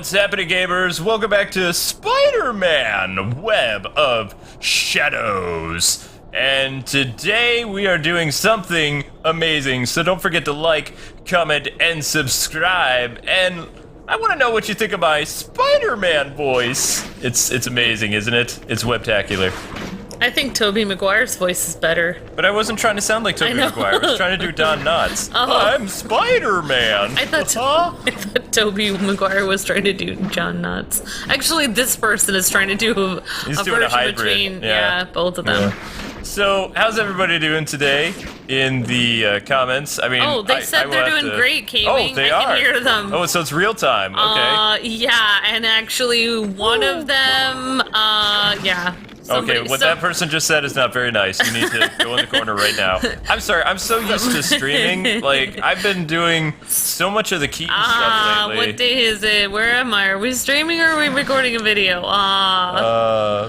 What's happening, gamers? Welcome back to Spider-Man Web of Shadows. And today we are doing something amazing, so don't forget to like, comment, and subscribe. And I want to know what you think of my Spider-Man voice. It's amazing, isn't it? It's webtacular. I think Tobey Maguire's voice is better. But I wasn't trying to sound like Tobey Maguire. I was trying to do Don Knotts. I'm Spider-Man. I thought Tobey Maguire was trying to do John Knotts. Actually, this person is trying to do a version between both of them. Yeah. So, how's everybody doing today in the comments? I mean, they said they're doing great, Kwing. Oh, they are. I can hear them. Oh, so it's real time. Okay. Yeah, and actually one of them, Okay, what that person just said is not very nice. You need to go in the corner right now. I'm sorry, I'm so used to streaming. Like, I've been doing so much of the Keaton stuff lately. What day is it? Where am I? Are we streaming or are we recording a video?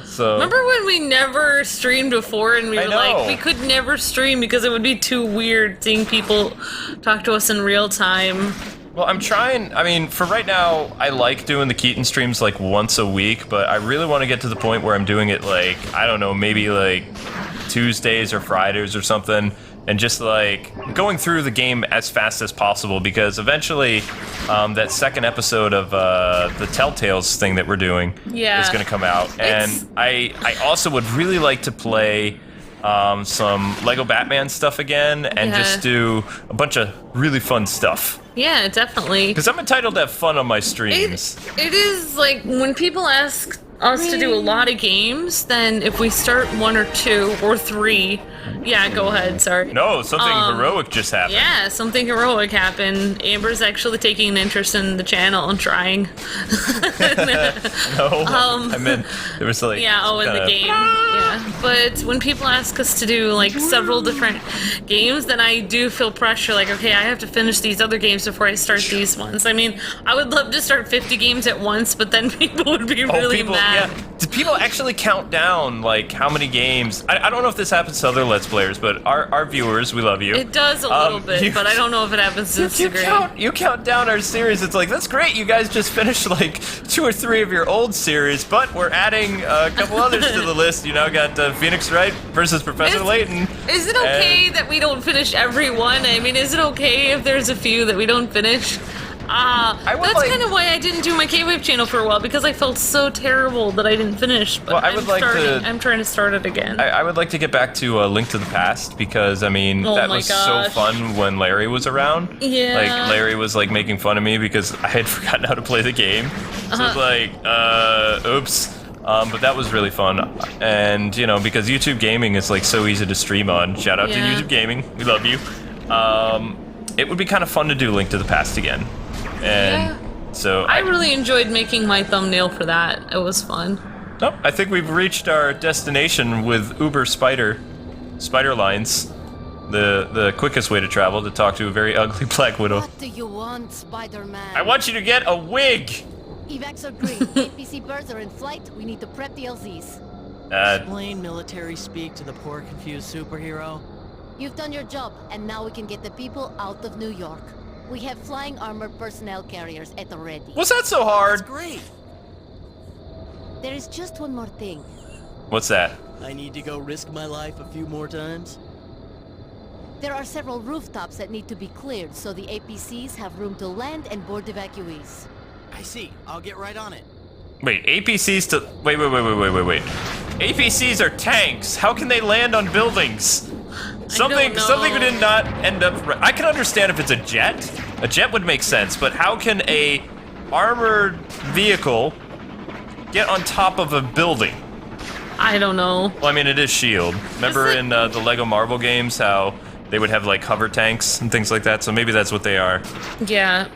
So... Remember when we never streamed before and we were like, we could never stream because it would be too weird seeing people talk to us in real time? Well, I'm trying, I mean, for right now, I like doing the Keaton streams like once a week, but I really want to get to the point where I'm doing it like, I don't know, maybe like Tuesdays or Fridays or something, and just like going through the game as fast as possible, because eventually that second episode of the Telltales thing that we're doing is going to come out, and I also would really like to play some Lego Batman stuff again, and just do a bunch of really fun stuff. Yeah, definitely. Because I'm entitled to have fun on my streams. It is like when people ask us to do a lot of games, then if we start 1 or 2 or 3, yeah, go ahead, sorry. No, something heroic just happened. Yeah, something heroic happened. Amber's actually taking an interest in the channel and trying. No, I meant there was like... Yeah, in the game. Yeah, but when people ask us to do like several different games, then I do feel pressure, like, okay, I have to finish these other games before I start these ones. I mean, I would love to start 50 games at once, but then people would be really mad. Yeah. Do people actually count down, like, how many games? I don't know if this happens to other Let's Players, but our viewers, we love you. It does a little bit, but I don't know if it happens to Instagram. You count down our series. It's like, that's great. You guys just finished, like, 2 or 3 of your old series, but we're adding a couple others to the list. You now got Phoenix Wright versus Professor Layton. Is it okay that we don't finish every one? I mean, is it okay if there's a few that we don't finish? That's kind of why I didn't do my K-Wave channel for a while, because I felt so terrible that I didn't finish. But I'm trying to start it again. I would like to get back to Link to the Past, because, I mean, that was so fun when Larry was around. Yeah. Like, Larry was, like, making fun of me because I had forgotten how to play the game. So it's like, oops. But that was really fun. And, you know, because YouTube Gaming is, like, so easy to stream on. Shout out to YouTube Gaming. We love you. It would be kind of fun to do Link to the Past again. And so I really enjoyed making my thumbnail for that. It was fun. Oh, I think we've reached our destination with Uber Spider Lines, the quickest way to travel to talk to a very ugly Black Widow. What do you want, Spider-Man? I want you to get a wig. Evacs are green. APC birds are in flight. We need to prep the LZs. Explain military speak to the poor confused superhero. You've done your job, and now we can get the people out of New York. We have flying armored personnel carriers at the ready. Was that so hard? That's great. There is just one more thing. What's that? I need to go risk my life a few more times. There are several rooftops that need to be cleared so the APCs have room to land and board evacuees. I see. I'll get right on it. Wait, APCs to... Wait. APCs are tanks. How can they land on buildings? Something did not end up... I can understand if it's a jet. A jet would make sense, but how can a armored vehicle get on top of a building? I don't know. Well, I mean, it is S.H.I.E.L.D. Remember in the Lego Marvel games how they would have, like, hover tanks and things like that? So maybe that's what they are. Yeah.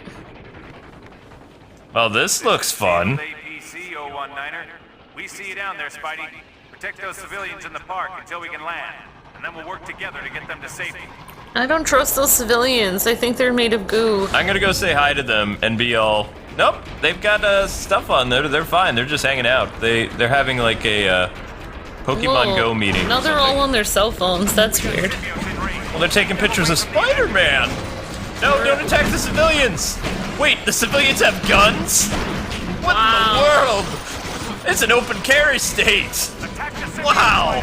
Well, this looks fun. APC 019er. We see you down there, Spidey. Protect those civilians in the park until we can land. And then we'll work together to get them to safety. I don't trust those civilians. I think they're made of goo. I'm gonna go say hi to them and be all, nope, they've got stuff on there. They're fine. They're just hanging out. They're having like a Pokemon Go meeting. No, they're all on their cell phones. That's weird. Well, they're taking pictures of Spider-Man. No, don't attack the civilians. Wait, the civilians have guns? What in the world? It's an open carry state. Wow.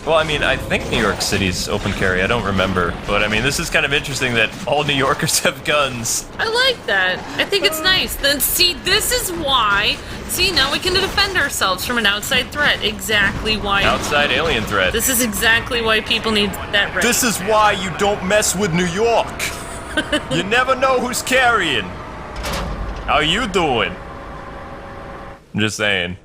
Well, I mean, I think New York City's open carry. I don't remember. But, I mean, this is kind of interesting that all New Yorkers have guns. I like that. I think it's nice. Then, see, this is why... See, now we can defend ourselves from an outside threat. Exactly why... Outside alien threat. This is exactly why people need that ready. This is why you don't mess with New York. You never know who's carrying. How you doing? I'm just saying.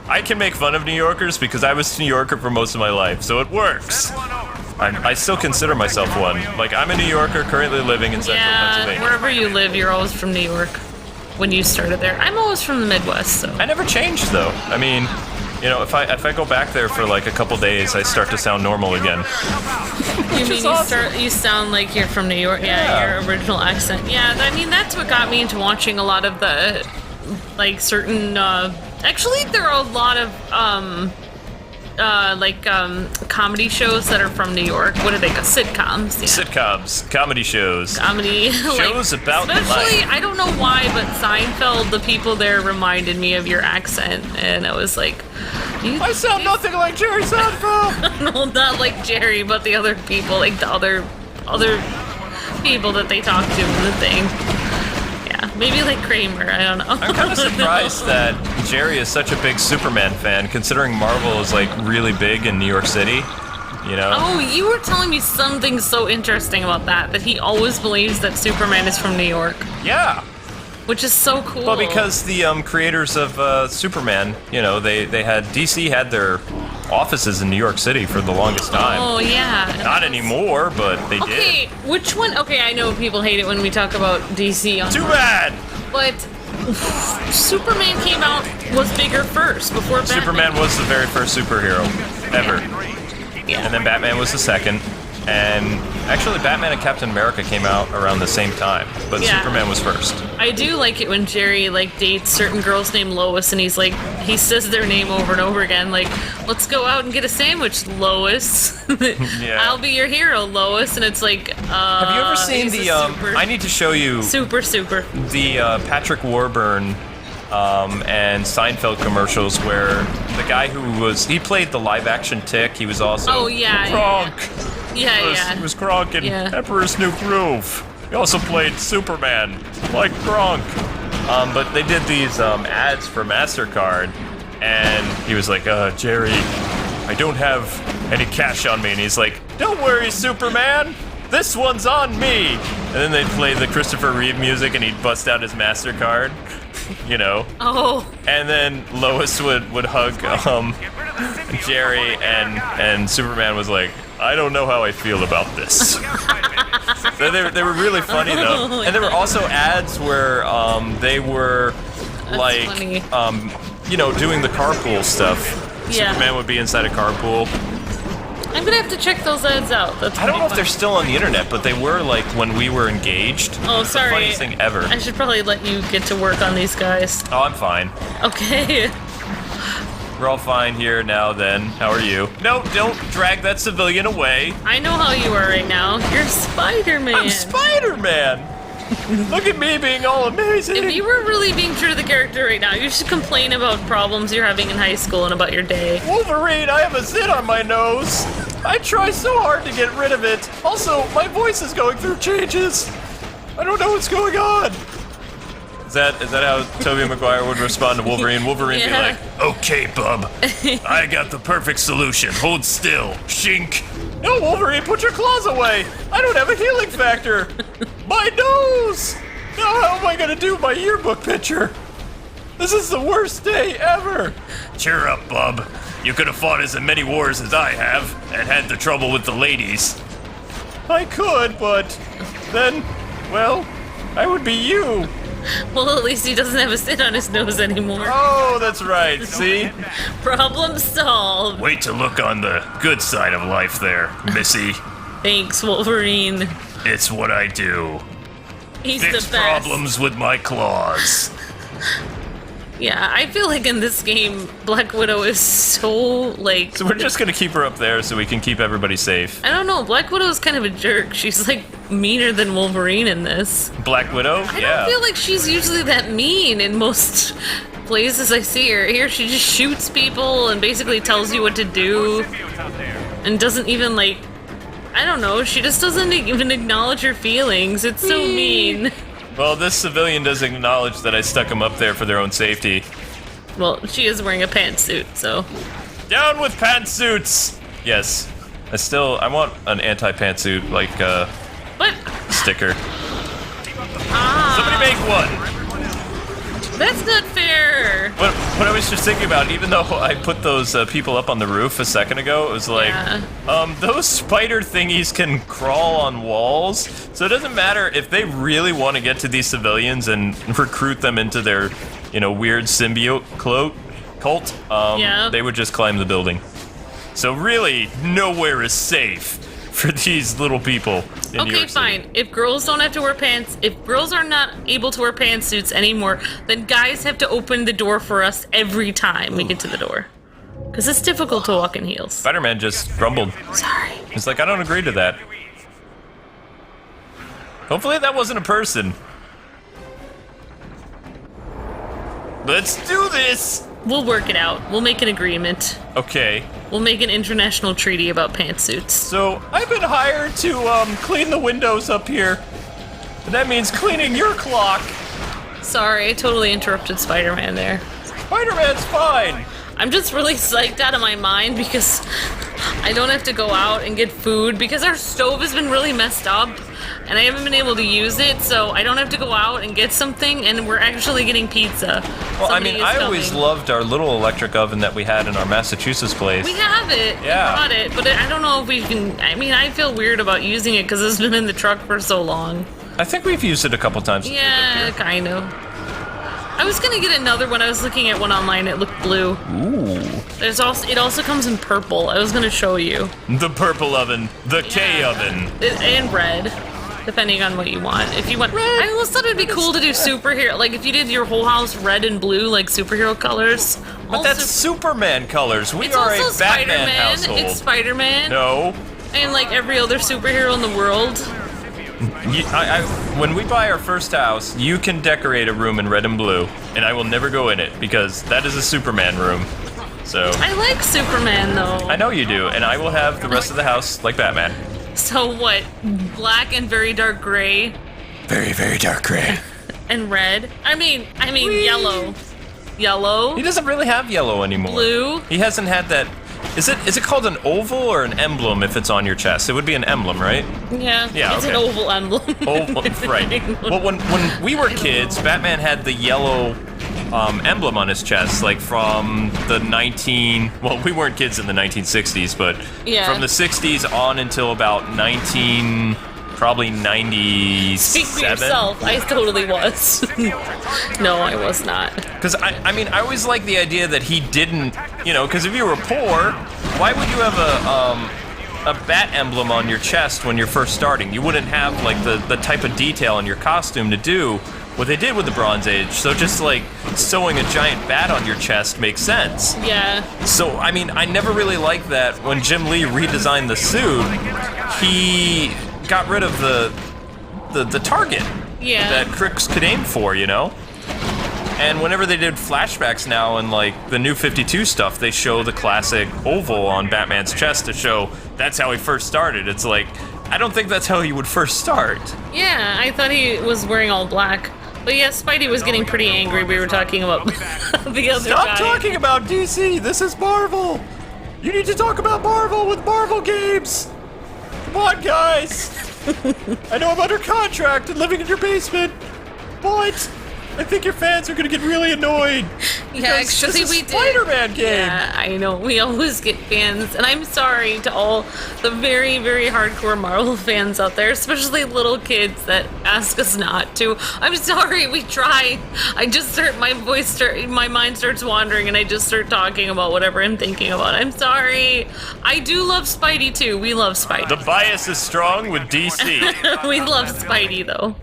I can make fun of New Yorkers because I was a New Yorker for most of my life, so it works. I still consider myself one. Like, I'm a New Yorker currently living in central Pennsylvania. Wherever you live, you're always from New York. When you started there. I'm always from the Midwest, so... I never changed, though. I mean, you know, if I go back there for like a couple days, I start to sound normal again. You mean you sound like you're from New York? Yeah, your original accent. Yeah, I mean, that's what got me into watching a lot of the, like, certain, actually, there are a lot of, comedy shows that are from New York. What are they called? Sitcoms. Yeah. Sitcoms, comedy shows. Comedy. Shows like, about especially, life. I don't know why, but Seinfeld, the people there reminded me of your accent. And I was like... I sound nothing like Jerry Seinfeld! No, not like Jerry, but the other people, like the other people that they talk to in the thing. Yeah, maybe like Kramer, I don't know. I'm kind of surprised that Jerry is such a big Superman fan, considering Marvel is like really big in New York City, you know? Oh, you were telling me something so interesting about that he always believes that Superman is from New York. Yeah. Which is so cool. Well, because the creators of Superman, you know, DC had their offices in New York City for the longest time. Oh, yeah. Not anymore, but they did. Okay, which one? Okay, I know people hate it when we talk about DC. Too bad! But Superman came out, was bigger first, before Batman. Superman was the very first superhero ever. Yeah. And then Batman was the second. And actually, Batman and Captain America came out around the same time, but Yeah. Superman was first. I do like it when Jerry, like, dates certain girls named Lois, and he's like, he says their name over and over again, like, let's go out and get a sandwich, Lois. Yeah. I'll be your hero, Lois, and it's like, Have you ever seen he's the, a super, I need to show you super. the Patrick Warburton and Seinfeld commercials where the guy he played the live-action Tick, he was also Oh, yeah, Kronk. Yeah. He was Kronk in Yeah. Emperor's New Groove. He also played Superman, like Kronk. But they did these ads for MasterCard, and he was like, Jerry, I don't have any cash on me. And he's like, don't worry, Superman, this one's on me. And then they'd play the Christopher Reeve music, and he'd bust out his MasterCard, you know. Oh. And then Lois would hug Jerry, and Superman was like, I don't know how I feel about this. So they were really funny though, and there were also ads where they were like, you know, doing the carpool stuff. Yeah. Superman would be inside a carpool. I'm gonna have to check those ads out. That's I don't know if fun. they're still on the internet, but they were like when we were engaged. Oh, It's sorry. the funniest thing ever. I should probably let you get to work on these guys. Oh, I'm fine. Okay. We're all fine here now then. How are you? No, don't drag that civilian away. I know how you are right now. You're Spider-Man. I'm Spider-Man! Look at me being all amazing! If you were really being true to the character right now, you should complain about problems you're having in high school and about your day. Wolverine, I have a zit on my nose! I try so hard to get rid of it. Also, my voice is going through changes. I don't know what's going on. Is that how Tobey Maguire would respond to Wolverine? Wolverine be like, okay, bub, I got the perfect solution. Hold still. Shink. No, Wolverine, put your claws away. I don't have a healing factor. My nose. Now how am I going to do my yearbook picture? This is the worst day ever. Cheer up, bub. You could have fought as many wars as I have and had the trouble with the ladies. I could, but then, well, I would be you. Well, at least he doesn't have a zit on his nose anymore. Oh, that's right, see? Problem solved. Way to look on the good side of life there, Missy. Thanks, Wolverine. It's what I do. He's Fix the best. problems with my claws. Yeah, I feel like in this game, Black Widow is so, like... So we're just gonna keep her up there so we can keep everybody safe. I don't know, Black Widow is kind of a jerk. She's, like, meaner than Wolverine in this. Black Widow? I don't feel like she's usually that mean in most places I see her. Here, she just shoots people and basically tells you what to do. And doesn't even, like... I don't know, she just doesn't even acknowledge her feelings. It's so mean. Well, this civilian doesn't acknowledge that I stuck them up there for their own safety. Well, she is wearing a pantsuit, so... Down with pantsuits! Yes. I want an anti-pantsuit, like, But... sticker. Ah, Somebody make one! that's not fair! What I was just thinking about, even though I put those people up on the roof a second ago, it was like, those spider thingies can crawl on walls, so it doesn't matter if they really want to get to these civilians and recruit them into their, weird symbiote cult, they would just climb the building. So really, nowhere is safe for these little people in New York City. Fine. If girls don't have to wear pants, if girls are not able to wear pantsuits anymore, then guys have to open the door for us every time we get to the door. Because it's difficult to walk in heels. Spider-Man just grumbled. Sorry. He's like, I don't agree to that. Hopefully that wasn't a person. Let's do this! We'll work it out. We'll make an agreement. Okay. We'll make an international treaty about pantsuits. So, I've been hired to, clean the windows up here. And that means cleaning your clock. Sorry, I totally interrupted Spider-Man there. Spider-Man's fine. I'm just really psyched out of my mind because I don't have to go out and get food because our stove has been really messed up and I haven't been able to use it, so I don't have to go out and get something, and we're actually getting pizza. Well, I always loved our little electric oven that we had in our Massachusetts place. We have it. Yeah. We brought it, but I don't know if we can... I feel weird about using it because it's been in the truck for so long. I think we've used it a couple times. Yeah, kind of. I was gonna get another one. I was looking at one online. It looked blue. Ooh. It also comes in purple. I was gonna show you. The purple oven, the K oven, and red, depending on what you want. If you want, I always thought it'd be cool to do superhero. Like if you did your whole house red and blue, like superhero colors. But that's Superman colors. We are a Batman household. It's Spider-Man. No. And like every other superhero in the world. When we buy our first house, you can decorate a room in red and blue, and I will never go in it because that is a Superman room. So I like Superman though. I know you do, and I will have the rest of the house like Batman. So what? Black and very dark gray. Very, very dark gray. And red. I mean yellow. Yellow. He doesn't really have yellow anymore. Blue. He hasn't had that. Is it called an oval or an emblem if it's on your chest? It would be an emblem, right? Yeah. Yeah. It's okay. an oval emblem. Oval, right. Well, when we were kids, Batman had the yellow emblem on his chest, like from the well, we weren't kids in the 1960s, but from the 60s on until about probably 97. Speak for yourself. I totally was. No, I was not. Because I always liked the idea that he didn't, because if you were poor, why would you have a bat emblem on your chest when you're first starting? You wouldn't have like the type of detail in your costume to do what they did with the Bronze Age. So just like sewing a giant bat on your chest makes sense. Yeah. So I never really liked that when Jim Lee redesigned the suit. He got rid of the target that crooks could aim for, And whenever they did flashbacks now and like the New 52 stuff, they show the classic oval on Batman's chest to show that's how he first started. It's like, I don't think that's how he would first start. Yeah, I thought he was wearing all black. But yeah, Spidey was getting pretty angry. We were talking about the other guy. Stop talking about DC! This is Marvel! You need to talk about Marvel with Marvel games! Come on, guys! I know I'm under contract and living in your basement, but I think your fans are gonna get really annoyed. Yeah, actually, this is we did. Spider-Man game. Yeah, I know. We always get fans, and I'm sorry to all the very, very hardcore Marvel fans out there, especially little kids that ask us not to. I'm sorry. We try. My mind starts wandering, and I just start talking about whatever I'm thinking about. I'm sorry. I do love Spidey too. We love Spidey. The bias is strong with DC. We love Spidey though.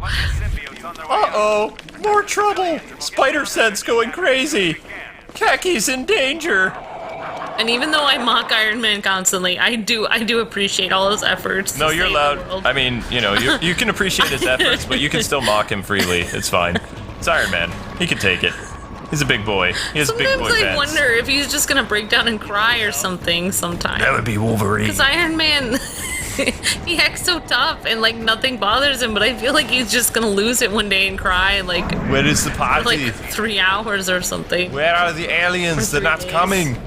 on the way. Uh-oh, more trouble. Spider sense going crazy. Kaki's in danger. And even though I mock Iron Man constantly, I do appreciate all his efforts. No, to you're save the allowed. world. I mean, you know, you can appreciate his efforts, but you can still mock him freely. It's fine. It's Iron Man. He can take it. He's a big boy. He has big boy Sometimes I fans. wonder if he's just gonna break down and cry or something sometime. That would be Wolverine. Because Iron Man, he acts so tough and like nothing bothers him, but I feel like he's just gonna lose it one day and cry like Where is the for party? like 3 hours or something. Where are the aliens? For They're not 3 days. coming.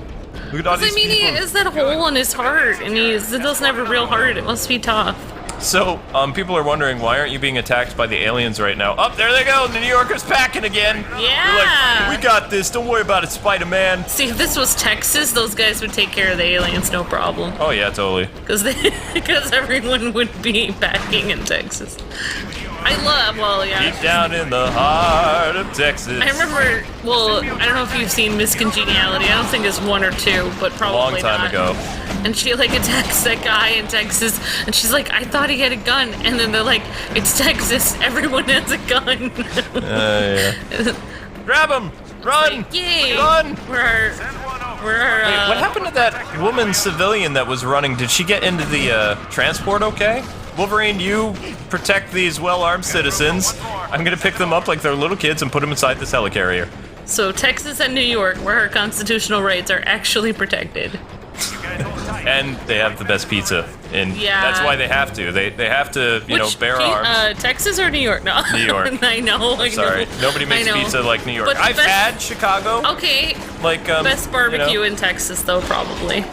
Look at all I these mean, he people. has that hole in his heart, and he doesn't have a real heart. It must be tough. So, people are wondering, why aren't you being attacked by the aliens right now? Oh, there they go! The New Yorkers packing again! Yeah. They're like, we got this, don't worry about it, Spider-Man! See, if this was Texas, those guys would take care of the aliens, no problem. Oh yeah, totally. Because everyone would be backing in Texas. Deep down in the heart of Texas. I remember, well, I don't know if you've seen Miss Congeniality. I don't think it's 1 or 2, but probably Long time not. ago. And she like attacks that guy in Texas, and she's like, I thought he had a gun. And then they're like, it's Texas, everyone has a gun. Yeah. Grab him! Run! Yay! Run! We're Wait, what happened to that woman civilian that was running? Did she get into the transport okay? Wolverine, you protect these well-armed citizens. I'm gonna pick them up like they're little kids and put them inside this helicarrier. So Texas and New York, where our constitutional rights are actually protected. And they have the best pizza. And Yeah. that's why they have to. They have to, you know, bear arms. Texas or New York? No. New York. I know. I Sorry, know. nobody makes I know. pizza like New York. But the I've best- had Chicago. Okay. Like, Best barbecue you know, in Texas, though, probably.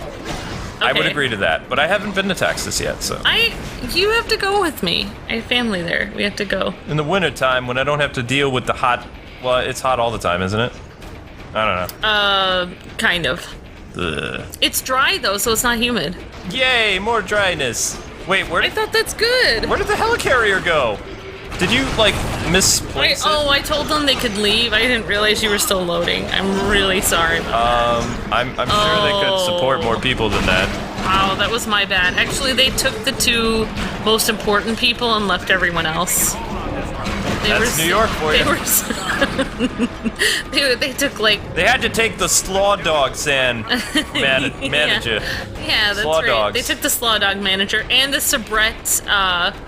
I would Okay. agree to that, but I haven't been to Texas yet, so. You have to go with me. I have family there. We have to go. In the wintertime, when I don't have to deal with the hot, well, it's hot all the time, isn't it? I don't know. Kind of. Ugh. It's dry though, so it's not humid. Yay, more dryness. Wait, where I did thought that's good. the helicarrier go? Did you, like, misplace it? I told them they could leave. I didn't realize you were still loading. I'm really sorry about I'm sure they could support more people than that. Wow, that was my bad. Actually, they took the 2 most important people and left everyone else. That's New York for you. They took like. They had to take the slaw dogs and manager. Yeah, that's Slaw right. dogs. They took the Slaw Dog manager and the Sabrette.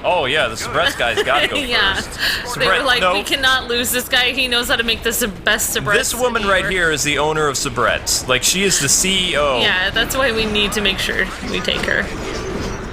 Oh yeah, the Sabrette guy's gotta go Yeah, first. they were Sabrette, like, no. we cannot lose this guy. He knows how to make this the best Sabrette. This woman in New right York. here is the owner of Sabrette's. Like, she is the CEO. Yeah, that's why we need to make sure we take her.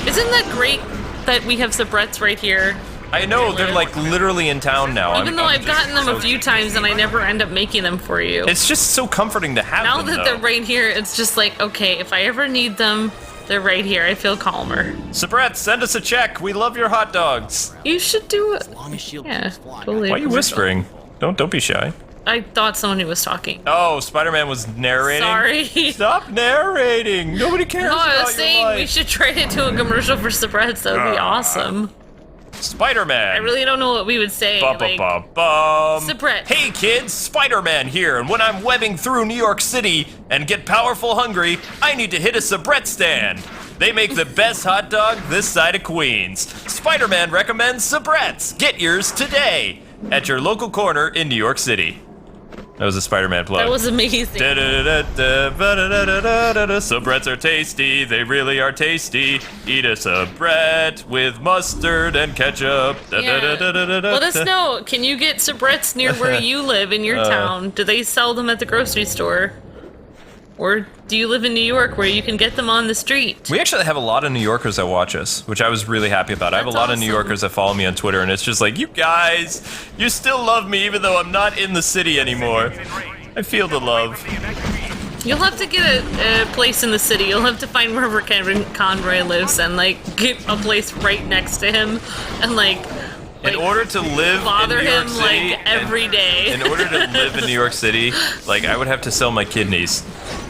Isn't that great that we have Sabrette's right here? I know, they're like literally in town now. Even though I've gotten them a few times and I never end up making them for you. It's just so comforting to have Now them, that though. they're right here, it's just like, okay, if I ever need them, they're right here. I feel calmer. Sabrette, send us a check. We love your hot dogs. You should do it. As long as Shield Yeah, keeps flying. totally. Why are you whispering? Don't be shy. I thought someone who was talking. Oh, Spider-Man was narrating. Sorry. Stop narrating. Nobody cares No, I about was your saying we life. should try to do a commercial for Sabrette's. That would be awesome. Spider-Man. I really don't know what we would say. Bum, Like, bum, bum, bum. Sabrette. Hey kids, Spider-Man here, and when I'm webbing through New York City and get powerful hungry, I need to hit a Sabrette stand. They make the best hot dog this side of Queens. Spider-Man recommends Sabrette's. Get yours today at your local corner in New York City. That was a Spider-Man plug. that was amazing. Sabrette's are tasty, they really are tasty. Eat a Sabrette with mustard and ketchup. Yeah. Let us know. Can you get Sabrette's near where you live in your town? Do they sell them at the grocery store? Or do you live in New York where you can get them on the street? We actually have a lot of New Yorkers that watch us, which I was really happy about. I have a That's lot of New awesome. Yorkers that follow me on Twitter, and it's just like, you guys, you still love me even though I'm not in the city anymore. I feel the love. You'll have to get a place in the city. You'll have to find wherever Kevin Conroy lives and like get a place right next to him and like In order to live bother in New York him City, like every day. in order to live in New York City, like I would have to sell my kidneys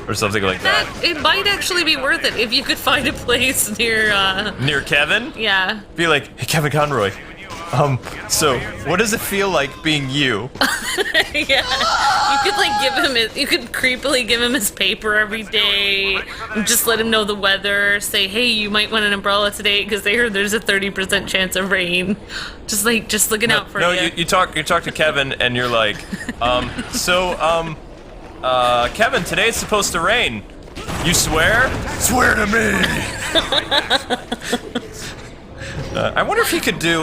or something like that. It might actually be worth it if you could find a place near Near Kevin, yeah. be like, hey Kevin Conroy, So what does it feel like being you? Yeah, you could like you could creepily give him his paper every day, and just let him know the weather. Say, hey, you might want an umbrella today because they heard there's a 30% chance of rain. Just looking out for you. No, you talk to Kevin and you're like, Kevin, today it's supposed to rain. You swear? Swear to me. I wonder if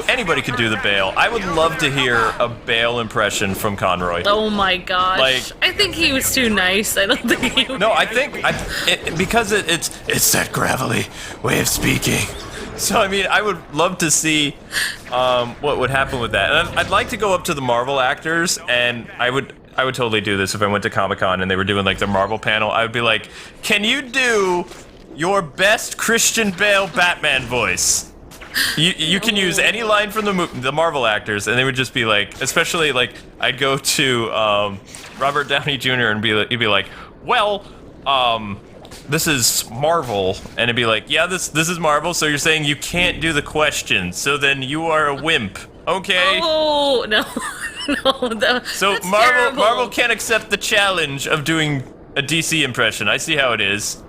anybody could do the Bale. I would love to hear a Bale impression from Conroy. Oh my gosh. Like, I think he was too nice. I don't think he was. No, I think because it's that gravelly way of speaking. So I mean, I would love to see what would happen with that. And I'd like to go up to the Marvel actors, and I would totally do this if I went to Comic-Con and they were doing like the Marvel panel. I would be like, "Can you do your best Christian Bale Batman voice?" You can use any line from the Marvel actors, and they would just be like, especially like I'd go to Robert Downey Jr. and he'd be like, well, this is Marvel, and it'd be like, yeah, this is Marvel. So you're saying you can't do the question, so then you are a wimp, okay? Oh no, no. So That's Marvel can't accept the challenge of doing a DC impression. I see how it is.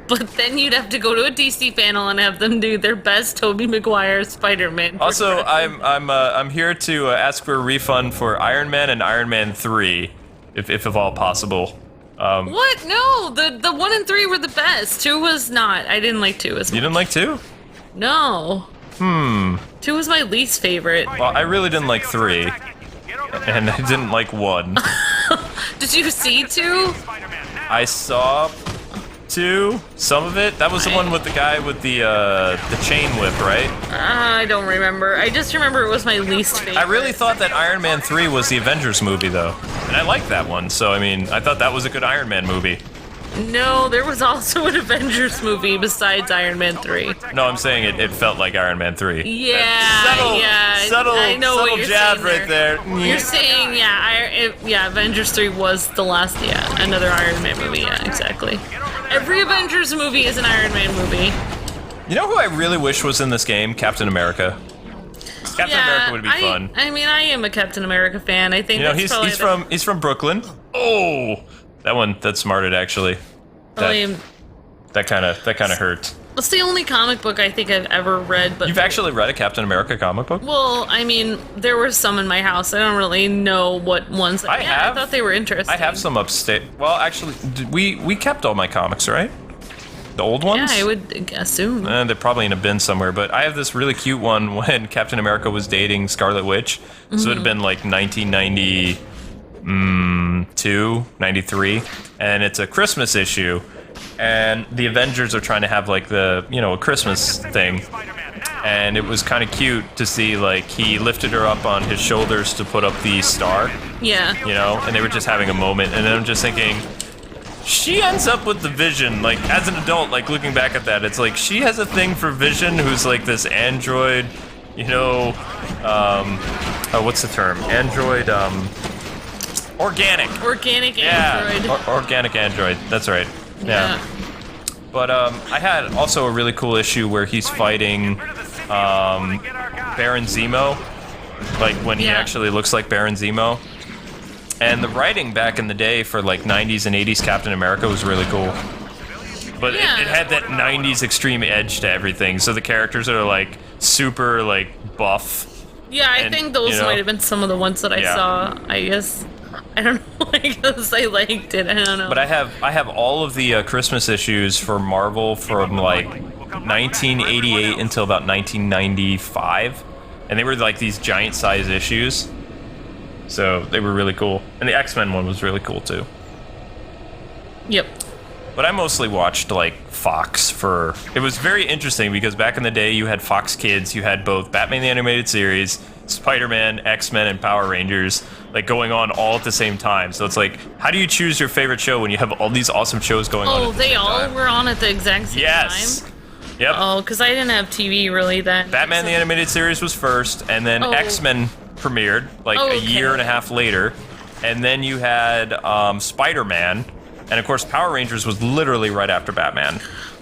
But then you'd have to go to a DC panel and have them do their best Tobey Maguire Spider-Man. Also, I'm here to ask for a refund for Iron Man and Iron Man 3, if at all possible. What? No, the 1 and 3 were the best. 2 was not. I didn't like 2 as much. You didn't like 2? No. 2 was my least favorite. Well, I really didn't like 3, and I didn't like 1. Did you see 2? I saw 2, some of it. That was the one with the guy with the chain whip, right? I don't remember. I just remember it was my least favorite. I really thought that Iron Man 3 was the Avengers movie, though. And I liked that one, so I mean, I thought that was a good Iron Man movie. No, there was also an Avengers movie besides Iron Man 3. No, I'm saying it felt like Iron Man 3. Yeah, Subtle I know what you're jab saying right there. You're saying, Avengers 3 was the last, another Iron Man movie, yeah, exactly. Every Avengers movie is an Iron Man movie. You know who I really wish was in this game? Captain America. Captain America would be fun. I mean, I am a Captain America fan. I think he's from Brooklyn. Oh, that smarted actually. That kind of hurt. That's the only comic book I think I've ever read. But you've actually read a Captain America comic book? Well, I mean, there were some in my house. I don't really know what ones. I thought they were interesting. I have some upstate. Well, actually, we kept all my comics, right? The old ones? Yeah, I would assume. They're probably in a bin somewhere, but I have this really cute one when Captain America was dating Scarlet Witch. So it would have been like 1992, 93, and it's a Christmas issue, and the Avengers are trying to have like a Christmas thing, and it was kind of cute to see like he lifted her up on his shoulders to put up the star. Yeah. And they were just having a moment, and then I'm just thinking, she ends up with the Vision, like, as an adult, like, looking back at that, it's like, she has a thing for Vision, who's, like, this android, what's the term? Android, organic. Organic android. Yeah, organic android, that's right. Yeah. But, I had also a really cool issue where he's fighting, Baron Zemo, like, when he actually looks like Baron Zemo. And the writing back in the day for like 90s and 80s Captain America was really cool. But it had that 90s extreme edge to everything. So the characters are like super like buff. Yeah, I think those might have been some of the ones that I saw. I guess I don't know. I guess I liked it. I don't know. But I have all of the Christmas issues for Marvel from like 1988 until about 1995, and they were like these giant size issues. So they were really cool. And the X-Men one was really cool too. Yep. But I mostly watched like Fox for... It was very interesting because back in the day you had Fox Kids, you had both Batman the Animated Series, Spider-Man, X-Men, and Power Rangers like going on all at the same time. So it's like, how do you choose your favorite show when you have all these awesome shows going on at the same time? Oh, they all were on at the exact same time? Yep. Oh, because I didn't have TV really then. Batman the Animated Series was first, and then X-Men premiered like a year and a half later, and then you had Spider-Man, And of course, Power Rangers was literally right after Batman.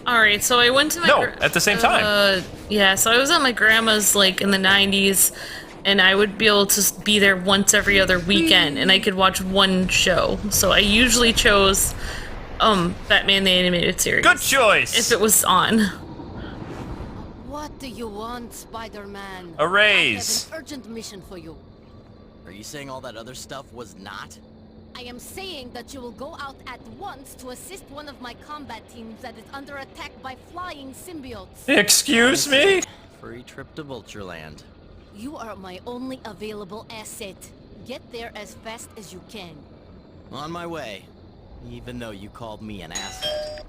Alright, so I went to my... No, at the same time. Yeah, so I was at my grandma's, like, in the 90s, and I would be able to be there once every other weekend, and I could watch one show. So I usually chose, Batman the Animated Series. Good choice! If it was on. What do you want, Spider-Man? A raise. I have an urgent mission for you. Are you saying all that other stuff was not? I am saying that you will go out at once to assist one of my combat teams that is under attack by flying symbiotes. Excuse me? Free trip to Vultureland. You are my only available asset. Get there as fast as you can. On my way. Even though you called me an asset.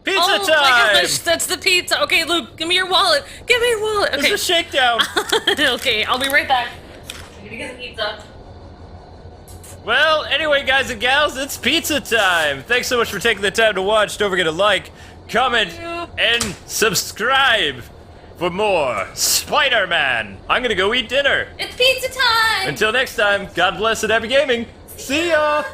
Pizza Oh time! my gosh, that's the pizza. Okay, Luke, give me your wallet. Give me your wallet. Okay. It's a shakedown. Okay, I'll be right back. I'm gonna get the pizza. Well, anyway, guys and gals, it's pizza time. Thanks so much for taking the time to watch. Don't forget to like, comment, and subscribe for more Spider-Man. I'm gonna go eat dinner. It's pizza time! Until next time, God bless and happy gaming. See ya!